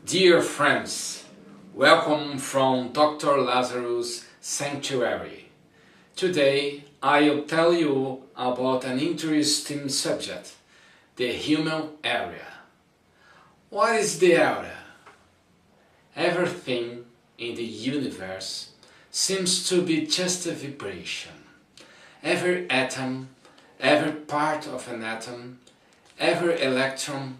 Dear friends, welcome from Dr. Lazarus' Sanctuary. Today I'll tell you about an interesting subject, the human area. What is the aura? Everything in the universe seems to be just a vibration. Every atom, every part of an atom, every electron,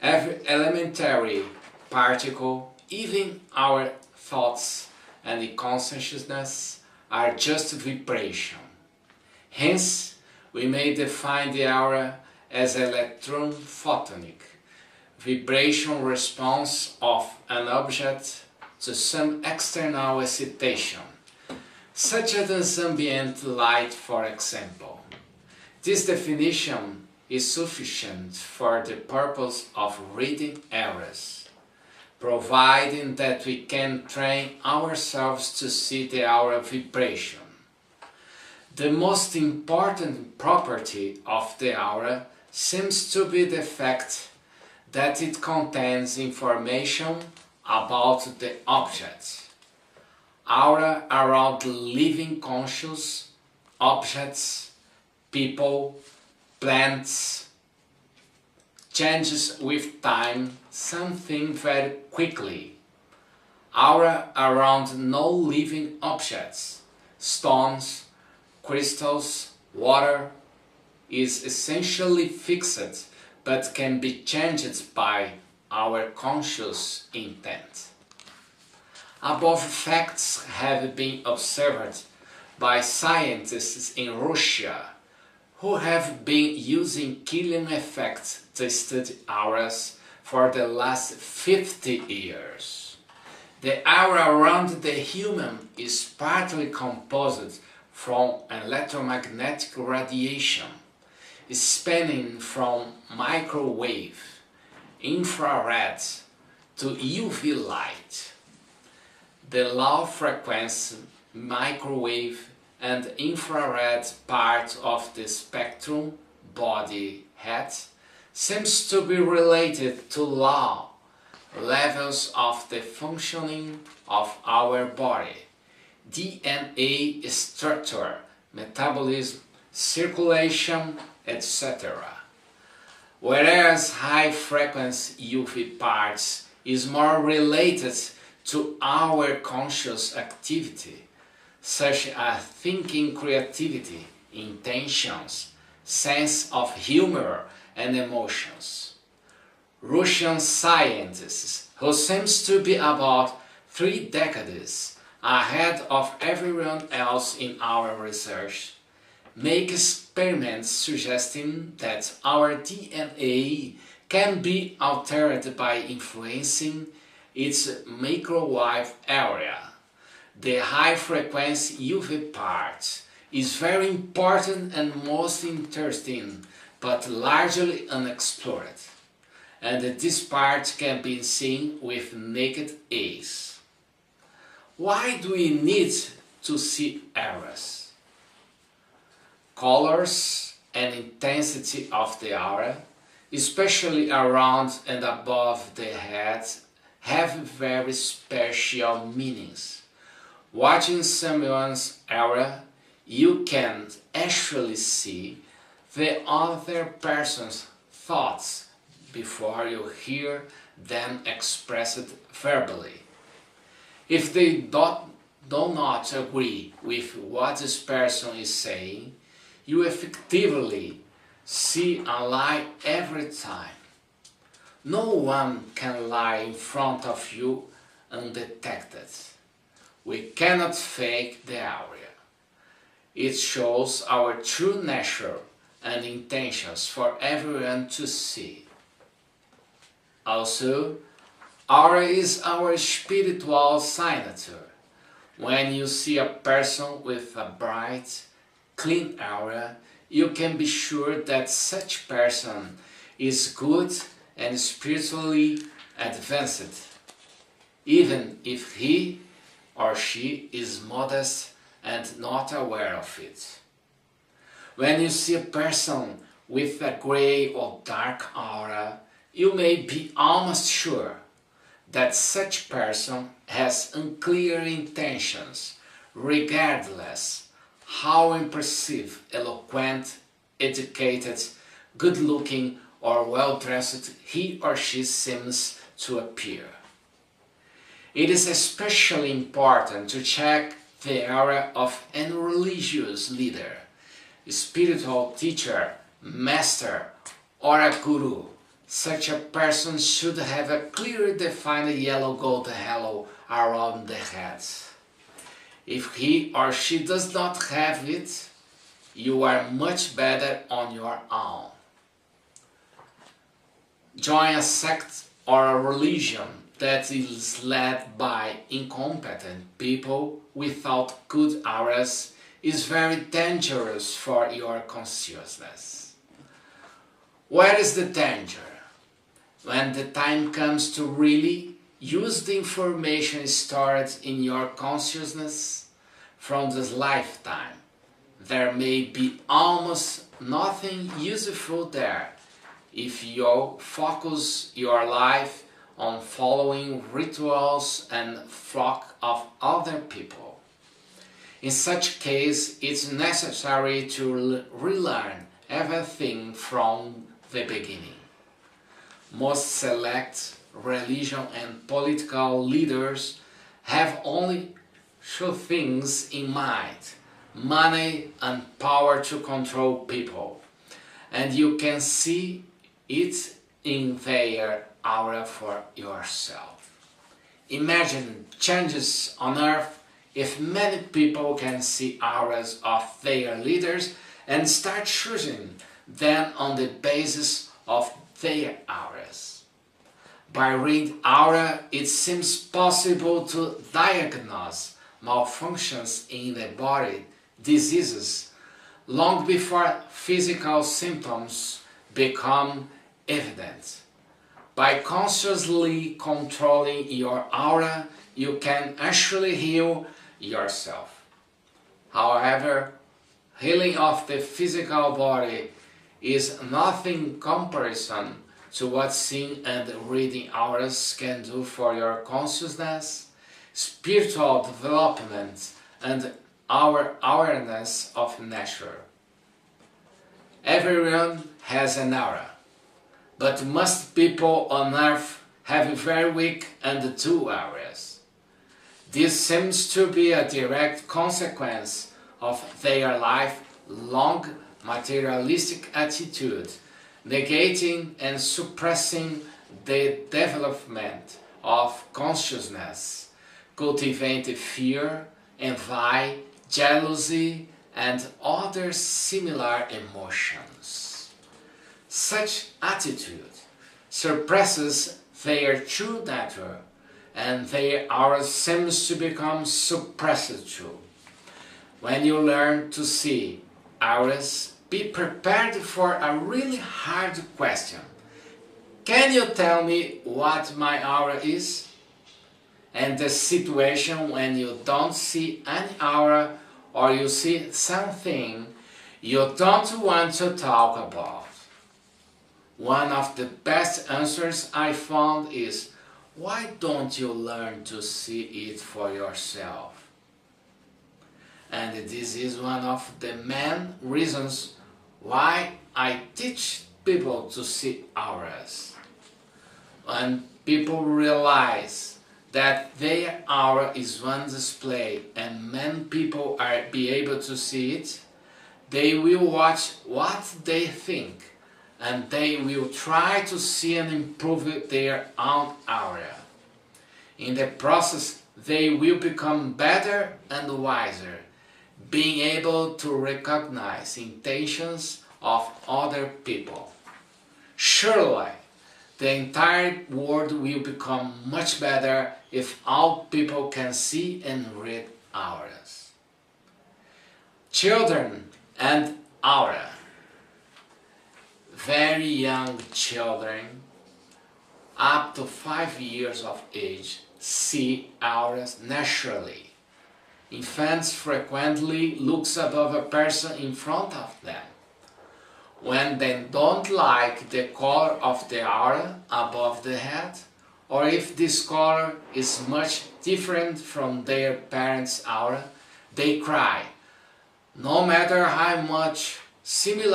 every elementary particle, even our thoughts and the consciousness are just vibration. Hence, we may define the aura as electron-photonic, vibration response of an object to some external excitation, such as ambient light, for example. This definition is sufficient for the purpose of reading auras, providing that we can train ourselves to see the aura vibration. The most important property of the aura seems to be the fact that it contains information about the object. Aura around living conscious objects, people, plants, changes with time, something very quickly. Aura around no living objects, stones, crystals, water, is essentially fixed but can be changed by our conscious intent. Above facts have been observed by scientists in Russia who have been using Killian effects to study auras for the last 50 years. The aura around the human is partly composed from electromagnetic radiation, spanning from microwave, infrared to UV light. The low frequency, microwave and infrared part of the spectrum body hat seems to be related to low levels of the functioning of our body, DNA structure, metabolism, circulation, etc. Whereas high-frequency UV parts is more related to our conscious activity, such as thinking, creativity, intentions, sense of humor and emotions. Russian scientists, who seems to be about 3 decades ahead of everyone else in our research, make experiments suggesting that our DNA can be altered by influencing its microwave area. The high-frequency UV part is very important and most interesting, but largely unexplored, and this part can be seen with naked eyes. Why do we need to see auras? Colors and intensity of the aura, especially around and above the head, have very special meanings. Watching someone's aura, you can actually see the other person's thoughts before you hear them expressed verbally. If they do not agree with what this person is saying, you effectively see a lie every time. No one can lie in front of you undetected. We cannot fake the aura. It shows our true nature and intentions for everyone to see. Also, aura is our spiritual signature. When you see a person with a bright, clean aura, you can be sure that such person is good and spiritually advanced, even if he or she is modest and not aware of it. When you see a person with a grey or dark aura, you may be almost sure that such person has unclear intentions, regardless how impressive, eloquent, educated, good-looking, or well-dressed he or she seems to appear. It is especially important to check the aura of any religious leader, spiritual teacher, master, or a guru. Such a person should have a clearly defined yellow gold halo around the head. If he or she does not have it, you are much better on your own. Join a sect or a religion that is led by incompetent people without good auras is very dangerous for your consciousness. Where is the danger? When the time comes to really use the information stored in your consciousness from this lifetime, there may be almost nothing useful there if you focus your life on following rituals and flock of other people. In such case, it's necessary to relearn everything from the beginning. Most select religion and political leaders have only two things in mind: money and power to control people, and you can see it in their aura for yourself. Imagine changes on Earth if many people can see auras of their leaders and start choosing them on the basis of their auras. By reading aura, it seems possible to diagnose malfunctions in the body, diseases, long before physical symptoms become evident. By consciously controlling your aura, you can actually heal yourself. However, healing of the physical body is nothing in comparison to what seeing and reading auras can do for your consciousness, spiritual development, and our awareness of nature. Everyone has an aura, but most people on Earth have very weak and dull auras. This seems to be a direct consequence of their lifelong materialistic attitude, negating and suppressing the development of consciousness, cultivating fear, envy, jealousy, and other similar emotions. Such attitude suppresses their true nature, and their aura seems to become suppressed too. When you learn to see auras, be prepared for a really hard question. Can you tell me what my aura is? And the situation when you don't see any aura or you see something you don't want to talk about. One of the best answers I found is, why don't you learn to see it for yourself? And this is one of the main reasons why I teach people to see auras. When people realize that their aura is one display and many people are be able to see it, they will watch what they think and they will try to see and improve their own aura. In the process, they will become better and wiser, being able to recognize intentions of other people. Surely, the entire world will become much better if all people can see and read auras. Children and aura. Very young children, up to 5 years of age, see auras naturally. Infants frequently look above a person in front of them. When they don't like the color of the aura above the head, or if this color is much different from their parents' aura, they cry, no matter how much seeming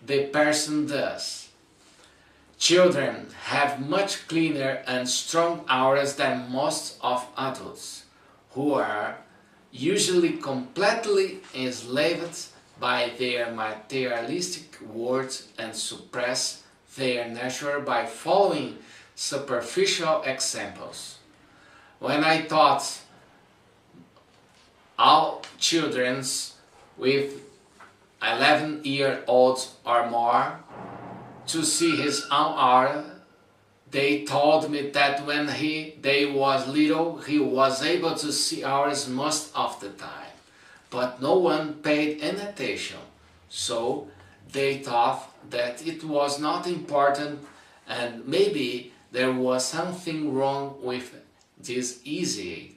the person does. Children have much cleaner and strong auras than most of adults, who are usually completely enslaved by their materialistic world and suppress their nature by following superficial examples. When I taught all children with 11-year-olds or more to see his own aura, they told me that when they was little, he was able to see auras most of the time, but no one paid any attention, so they thought that it was not important and maybe there was something wrong with this easy.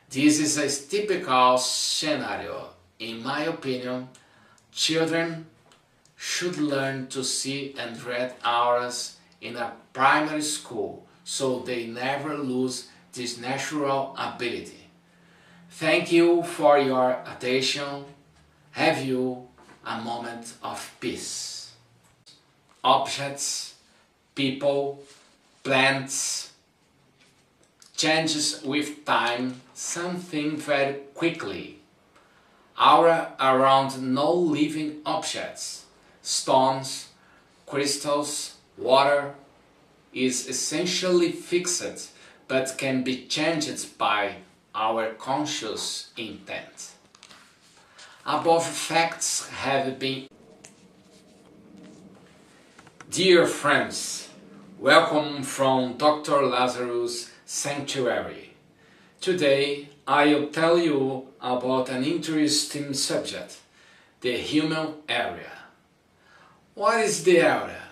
This is a typical scenario. In my opinion, children should learn to see and read auras in a primary school so they never lose this natural ability. Thank you for your attention. Have you a moment of peace. Objects, people, plants changes with time something very quickly. Aura around no living objects, stones, crystals, water is essentially fixed but can be changed by our conscious intent. Above facts have been. Dear friends, welcome from Dr. Lazarus' sanctuary. Today I'll tell you about an interesting subject, the human area. What is the aura?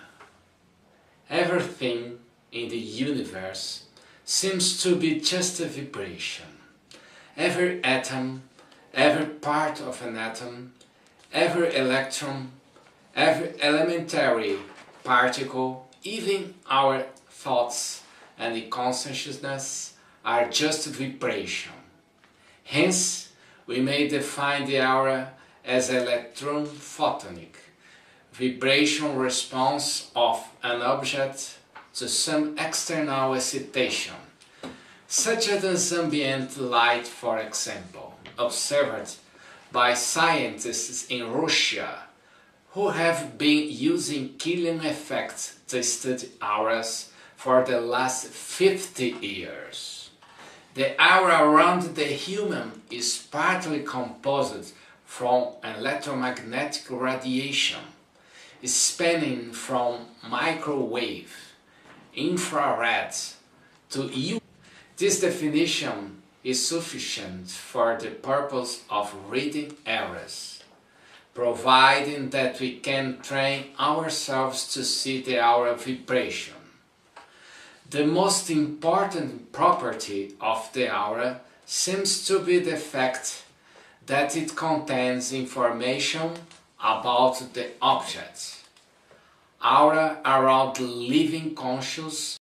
Everything in the universe seems to be just a vibration. Every atom, every part of an atom, every electron, every elementary particle, even our thoughts and the consciousness are just vibration. Hence, we may define the aura as electron photonic, vibration response of an object to some external excitation, such as ambient light, for example, observed by scientists in Russia who have been using killing effects to study auras for the last 50 years. The aura around the human is partly composed from electromagnetic radiation, spanning from microwave, infrared to U. This definition is sufficient for the purpose of reading auras, providing that we can train ourselves to see the aura vibration. The most important property of the aura seems to be the fact that it contains information about the object. Aura around living conscious